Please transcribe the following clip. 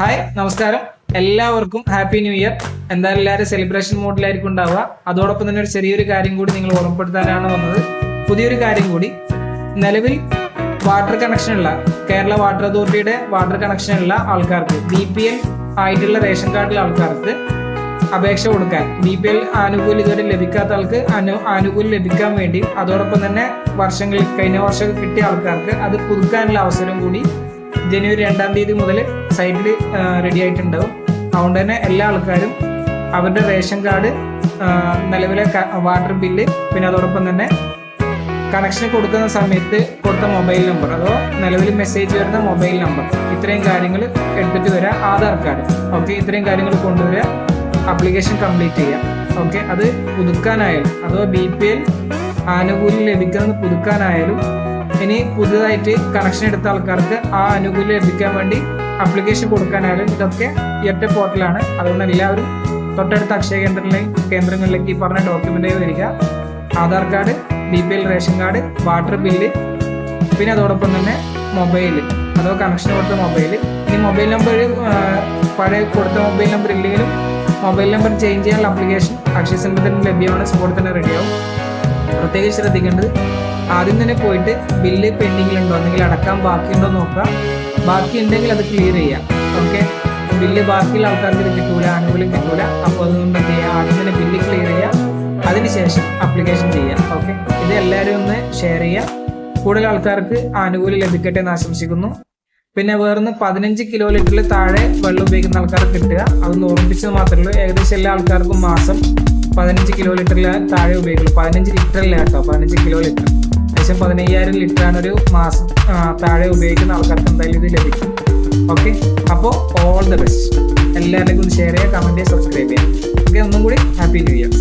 Hi, നമസ്കാരം. എല്ലാവർക്കും happy new year. എന്തായാലും എല്ലാവരും സെലിബ്രേഷൻ മോഡിലായിരിക്കും ഉണ്ടാവുക. അതോടൊപ്പം തന്നെ ഒരു ചെറിയൊരു കാര്യം കൂടി നിങ്ങൾ ഓർമ്മപ്പെടുത്താനാണ് വന്നത്. പുതിയൊരു കാര്യം കൂടി, നിലവിൽ വാട്ടർ കണക്ഷനുള്ള കേരള വാട്ടർ അതോറിറ്റിയുടെ വാട്ടർ കണക്ഷനുള്ള ആൾക്കാർക്ക് BPL ആയിട്ടുള്ള റേഷൻ കാർഡിലെ ആൾക്കാർക്ക് അപേക്ഷ കൊടുക്കാൻ, BPL ആനുകൂല്യം ഇതുവരെ ലഭിക്കാത്ത ആൾക്ക് ആനുകൂല്യം ലഭിക്കാൻ വേണ്ടി, അതോടൊപ്പം തന്നെ കഴിഞ്ഞ വർഷം കിട്ടിയ ആൾക്കാർക്ക് അത് പുതുക്കാനുള്ള അവസരം കൂടി ജനുവരി 2-ാം തീയതി മുതൽ സൈറ്റിൽ റെഡി ആയിട്ടുണ്ടാവും. അതുകൊണ്ട് തന്നെ എല്ലാ ആൾക്കാരും അവരുടെ റേഷൻ കാർഡ്, നിലവിലെ വാട്ടർ ബില്ല്, പിന്നെ അതോടൊപ്പം തന്നെ കണക്ഷൻ കൊടുക്കുന്ന സമയത്ത് കൊടുത്ത മൊബൈൽ നമ്പർ, അതോ നിലവിൽ മെസ്സേജ് വരുന്ന മൊബൈൽ നമ്പർ, ഇത്രയും കാര്യങ്ങൾ എടുത്തിട്ട് വരിക. ആധാർ കാർഡ്, ഓക്കെ, ഇത്രയും കാര്യങ്ങൾ കൊണ്ടുവരിക. ആപ്ലിക്കേഷൻ കംപ്ലീറ്റ് ചെയ്യാം. ഓക്കെ, അത് പുതുക്കാനായാലും അഥവാ BPL ആനുകൂല്യം ലഭിക്കുന്നത് പുതുക്കാനായാലും, ഇനി പുതുതായിട്ട് കണക്ഷൻ എടുത്ത ആൾക്കാർക്ക് ആ ആനുകൂല്യം ലഭിക്കാൻ വേണ്ടി ആപ്ലിക്കേഷൻ കൊടുക്കാനായാലും, ഇതൊക്കെ ഈ ഒറ്റ പോർട്ടലാണ്. അതുകൊണ്ട് എല്ലാവരും തൊട്ടടുത്ത അക്ഷയ കേന്ദ്രങ്ങളിലേക്ക് ഈ പറഞ്ഞ ഡോക്യുമെന്റ് വരിക. Aadhaar card, BPL ration card, water bill, പിന്നെ അതോടൊപ്പം തന്നെ മൊബൈൽ, അതോ കണക്ഷൻ കൊടുത്ത മൊബൈൽ. ഇനി മൊബൈൽ നമ്പർ പഴയ കൊടുത്ത മൊബൈൽ നമ്പർ ഇല്ലെങ്കിലും മൊബൈൽ നമ്പർ ചേഞ്ച് ചെയ്യാനുള്ള ആപ്ലിക്കേഷൻ അക്ഷയ സെന്ററിൽ തന്നെ ലഭ്യമാണ്. സ്പോട്ടിൽ തന്നെ റെഡിയാവും. പ്രത്യേകം ശ്രദ്ധിക്കേണ്ടത്, ആദ്യം തന്നെ പോയിട്ട് ബില്ല് പെൻഡിങ്ങിലുണ്ടോ, അല്ലെങ്കിൽ അടക്കാൻ ബാക്കിയുണ്ടോ നോക്കുക. ബാക്കി ഉണ്ടെങ്കിൽ അത് ക്ലിയർ ചെയ്യാം. ഓക്കെ, ബില്ല് ബാക്കിയുള്ള ആൾക്കാർക്ക് ഇത് കിട്ടൂല, ആനുകൂല്യം കിട്ടൂല. അപ്പോൾ അതുകൊണ്ട് എന്ത് ചെയ്യുക, ആദ്യം തന്നെ ബില്ല് ക്ലിയർ ചെയ്യുക, അതിനുശേഷം ആപ്ലിക്കേഷൻ ചെയ്യുക. ഓക്കെ, ഇത് എല്ലാവരും ഒന്ന് ഷെയർ ചെയ്യുക. കൂടുതൽ ആൾക്കാർക്ക് ആനുകൂല്യം ലഭിക്കട്ടെ എന്ന് ആശംസിക്കുന്നു. പിന്നെ വേറൊന്ന്, 15 കിലോ ലിറ്ററിൽ താഴെ വെള്ളം ഉപയോഗിക്കുന്ന ആൾക്കാർക്ക് കിട്ടുക. അതൊന്ന് ഓർമ്മിപ്പിച്ചത് മാത്രമേ ഉള്ളൂ. ഏകദേശം എല്ലാ ആൾക്കാർക്കും മാസം 15 കിലോ ലിറ്ററിൽ താഴെ ഉപയോഗിക്കുള്ളൂ. 15 ലിറ്ററില്ല കേട്ടോ, 15 കിലോ ലിറ്റർ. ഏകദേശം 15,000 ലിറ്ററാണ് ഒരു മാസം താഴെ ഉപയോഗിക്കുന്ന ആൾക്കാർക്ക് എന്തായാലും ഇത് ലഭിക്കും. ഓക്കെ, അപ്പോൾ ഓൾ ദ ബെസ്റ്റ്. എല്ലാവരിലേക്കും ഷെയർ ചെയ്യുക, കമൻറ്റ് ചെയ്യുക, സബ്സ്ക്രൈബ് ചെയ്യുക. ഓക്കെ, ഒന്നും കൂടി ഹാപ്പി ന്യൂ ഇയർ.